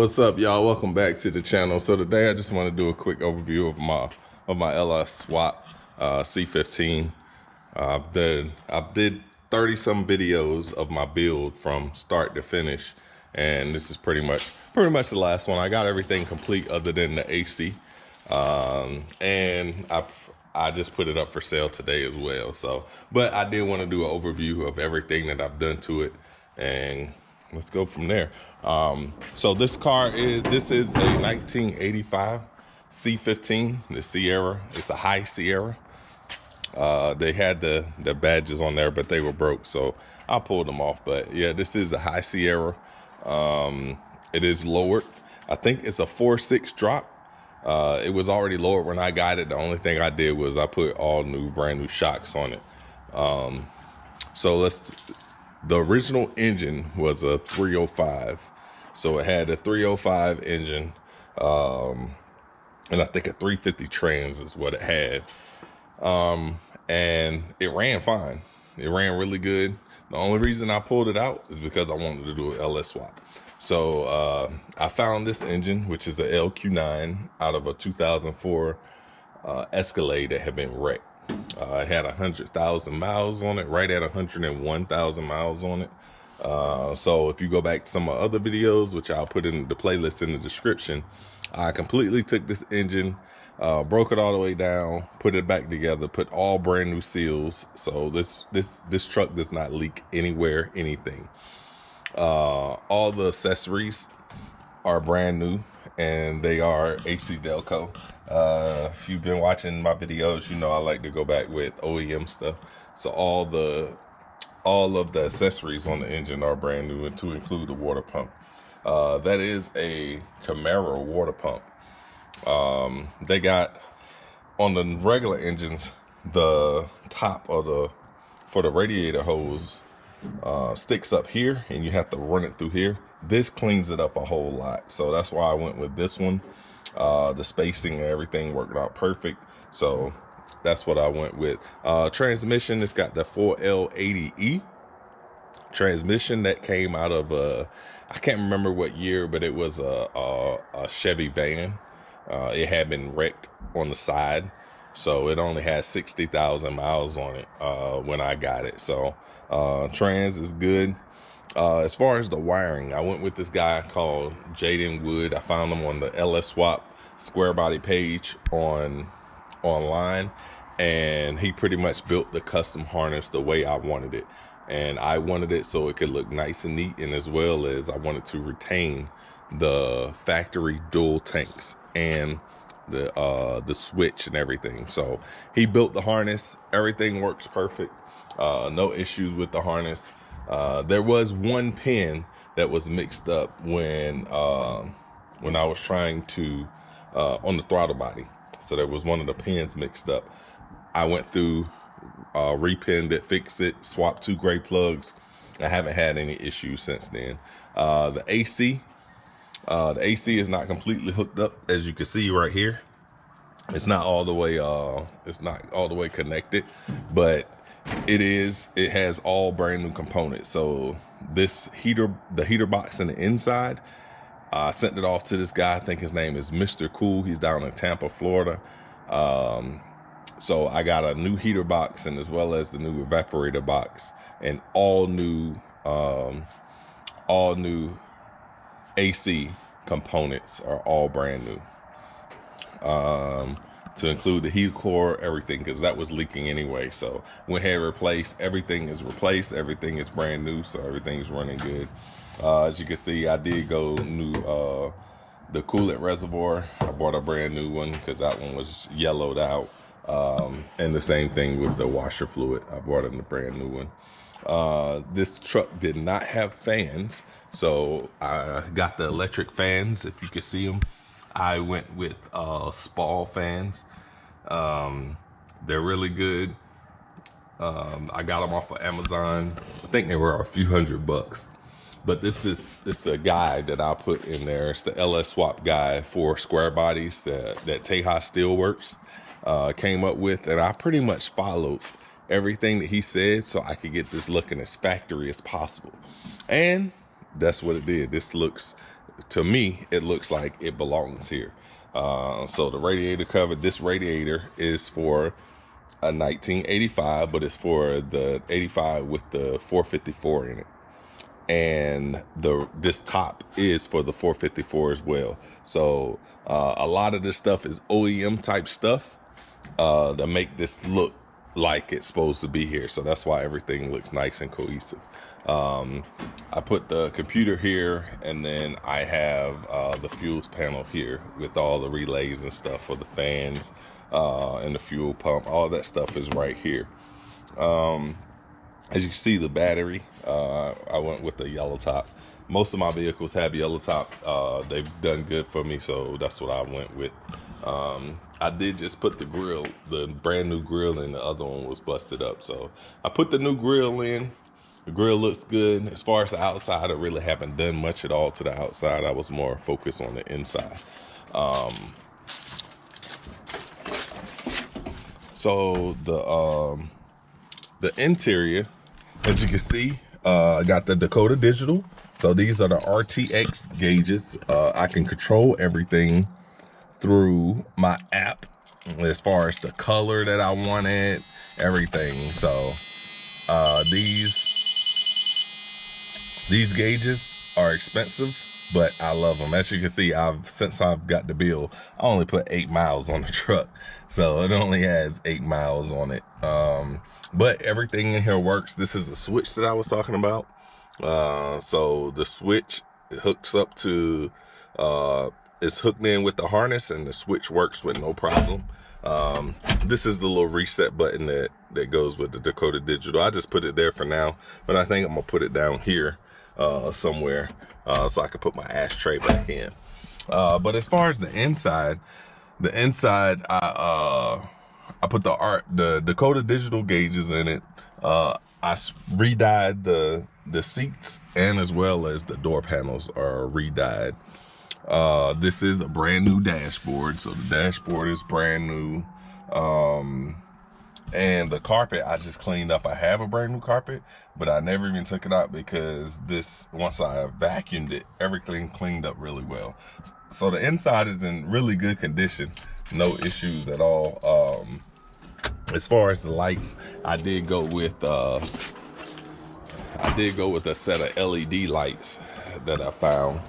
What's up, y'all? Welcome back to the channel. So today I just want to do a quick overview of my LS Swap C15. I did 30 some videos of my build from start to finish, and this is pretty much the last one. I got everything complete other than the AC, and I just put it up for sale today as well. So, but I did want to do an overview of everything that I've done to it, and let's go from there. So this is a 1985 C15, the Sierra. It's a High Sierra. They had the badges on there, but they were broke, so I pulled them off. But yeah, this is a High Sierra. It is lowered. I think it's a 4.6 drop. It was already lowered when I got it. The only thing I did was I put all brand new shocks on it. The original engine was a 305. So it had a 305 engine, and I think a 350 trans is what it had. And it ran fine. It ran really good. The only reason I pulled it out is because I wanted to do an LS swap. So I found this engine, which is a LQ9 out of a 2004 Escalade that had been wrecked. It had 100,000 miles on it, right at 101,000 miles on it. So if you go back to some of my other videos, which I'll put in the playlist in the description, I completely took this engine, broke it all the way down, put it back together, put all brand new seals. So this truck does not leak anywhere, anything. All the accessories are brand new, and they are AC Delco. If you've been watching my videos, you know I like to go back with OEM stuff. So all of the accessories on the engine are brand new, and to include the water pump. That is a Camaro water pump. They got on the regular engines, the top of for the radiator hose sticks up here, and you have to run it through here. This cleans it up a whole lot, so that's why I went with this one. The spacing and everything worked out perfect, so that's what I went with. Transmission, it's got the 4L80E transmission that came out of I can't remember what year, but it was a Chevy van. It had been wrecked on the side, so it only had 60,000 miles on it when I got it. So trans is good. As far as the wiring, I went with this guy called Jaden Wood. I found him on the LS Swap Squarebody page online, and he pretty much built the custom harness the way I wanted it. And I wanted it so it could look nice and neat, and as well as I wanted to retain the factory dual tanks and the switch and everything. So he built the harness. Everything works perfect. No issues with the harness. There was one pin that was mixed up when I was trying to on the throttle body. So there was one of the pins mixed up. I went through, repinned it, fixed it, swapped 2 gray plugs. I haven't had any issues since then. The AC is not completely hooked up, as you can see right here. It's not all the way connected, but it has all brand new components. So the heater box in the inside, I sent it off to this guy. I think his name is Mr. Cool. He's down in Tampa, Florida. So I got a new heater box, and as well as the new evaporator box, and all new AC components are all brand new. To include the heat core, everything, because that was leaking anyway. So went ahead and replaced. Everything is replaced. Everything is brand new, so everything's running good. As you can see, I did go new the coolant reservoir. I bought a brand new one because that one was yellowed out. And the same thing with the washer fluid. I bought a brand new one. This truck did not have fans, so I got the electric fans, if you can see them. I went with Spall fans. They're really good. I got them off of Amazon. I think they were a few $100. But this is a guide that I put in there. It's the LS Swap guide for square bodies that Tejas Steelworks came up with, and I pretty much followed everything that he said so I could get this looking as factory as possible. And that's what it did. This looks to me, it looks like it belongs here. So the radiator cover, this radiator is for a 1985, but it's for the 85 with the 454 in it. And this top is for the 454 as well. So a lot of this stuff is OEM type stuff to make this look like it's supposed to be here. So that's why everything looks nice and cohesive. I put the computer here, and then I have the fuels panel here with all the relays and stuff for the fans and the fuel pump. All that stuff is right here. As you can see, the battery, I went with the yellow top. Most of my vehicles have yellow top. They've done good for me, so that's what I went with. I did just put the grill, the brand new grill, and the other one was busted up. So I put the new grill in. The grill looks good. As far as the outside, I really haven't done much at all to the outside. I was more focused on the inside. So the interior, as you can see, I got the Dakota digital. So these are the RTX gauges. I can control everything through my app as far as the color that I wanted, everything. So these gauges are expensive, but I love them. As you can see, since I've got the bill, I only put 8 miles on the truck. So it only has 8 miles on it. But everything in here works. This is the switch that I was talking about. So the switch, it hooks up to, it's hooked in with the harness, and the switch works with no problem. This is the little reset button that goes with the Dakota digital. I just put it there for now, but I think I'm gonna put it down here somewhere so I can put my ashtray back in. But as far as the inside, I put the Dakota digital gauges in it. I re-dyed the seats, and as well as the door panels are re-dyed. This is a brand new dashboard, so the dashboard is brand new. And the carpet I just cleaned up. I have a brand new carpet, but I never even took it out because once I vacuumed it, everything cleaned up really well. So the inside is in really good condition, no issues at all. As far as the lights, I did go with a set of LED lights that I found.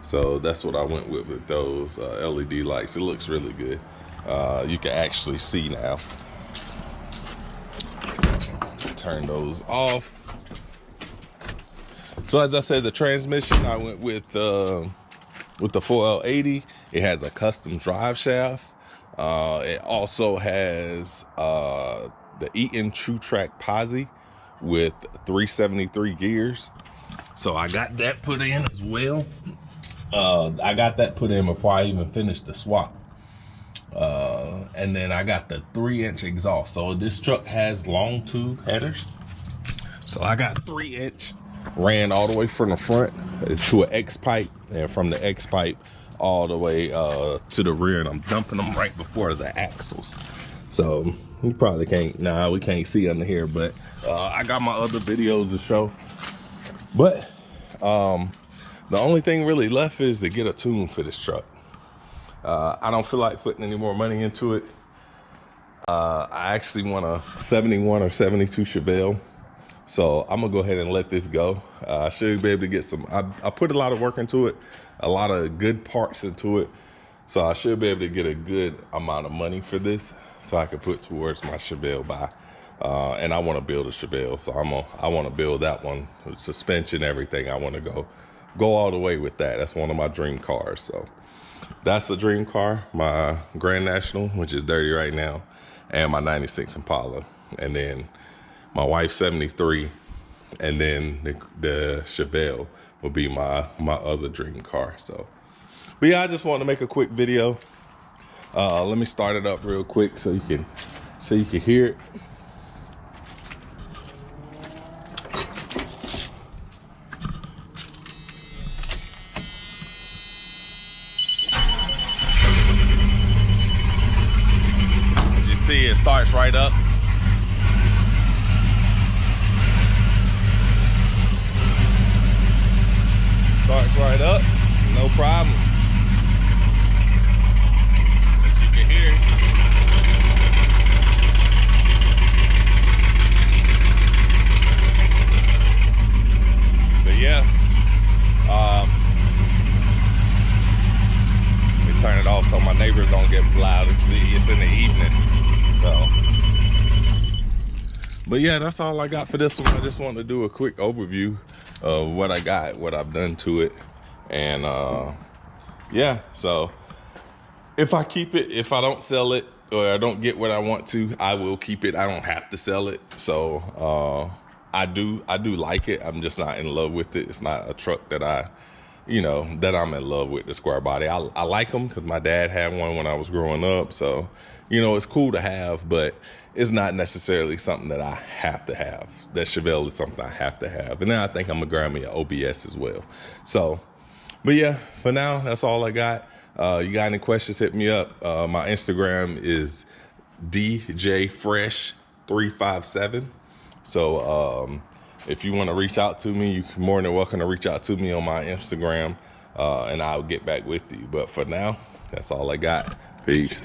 So that's what I went with those LED lights. It looks really good. You can actually see now. Turn those off. So as I said, the transmission, I went with the 4L80. It has a custom drive shaft. It also has the Eaton TruTrac Posi with 373 gears. So I got that put in as well. I got that put in before I even finished the swap. And then I got the 3-inch exhaust. So this truck has long tube headers. So I got 3-inch, ran all the way from the front to an X pipe, and from the X pipe all the way to the rear, and I'm dumping them right before the axles. So you probably can't, we can't see under here, but I got my other videos to show. But the only thing really left is to get a tune for this truck. I don't feel like putting any more money into it. I actually want a 71 or 72 Chevelle. So I'm gonna go ahead and let this go. I should be able to get some, I put a lot of work into it, a lot of good parts into it. So I should be able to get a good amount of money for this so I can put towards my Chevelle buy. And I wanna build a Chevelle. So I wanna build that one with suspension, everything. I wanna go all the way with that. That's one of my dream cars. So that's the dream car, my Grand National, which is dirty right now, and my 96 Impala. And then my wife's 73, and then the Chevelle will be my other dream car. So, but yeah, I just wanted to make a quick video. Let me start it up real quick so you can hear it. As you see, it starts right up. So Starts right up, no problem. You can hear it. But yeah, let me turn it off so my neighbors don't get loud. It's in the evening, so. But yeah, that's all I got for this one. I just wanted to do a quick overview of what I got, what I've done to it. And yeah, so if I keep it, if I don't sell it or I don't get what I want to, I will keep it. I don't have to sell it. So I do like it. I'm just not in love with it. It's not a truck that that I'm in love with, the Squarebody. I like them because my dad had one when I was growing up. So, it's cool to have, but it's not necessarily something that I have to have. That Chevelle is something I have to have. And then I think I'm going to grab me an OBS as well. So, but yeah, for now, that's all I got. You got any questions, hit me up. My Instagram is DJFresh357. So, if you want to reach out to me, you're more than welcome to reach out to me on my Instagram, and I'll get back with you. But for now, that's all I got. Peace.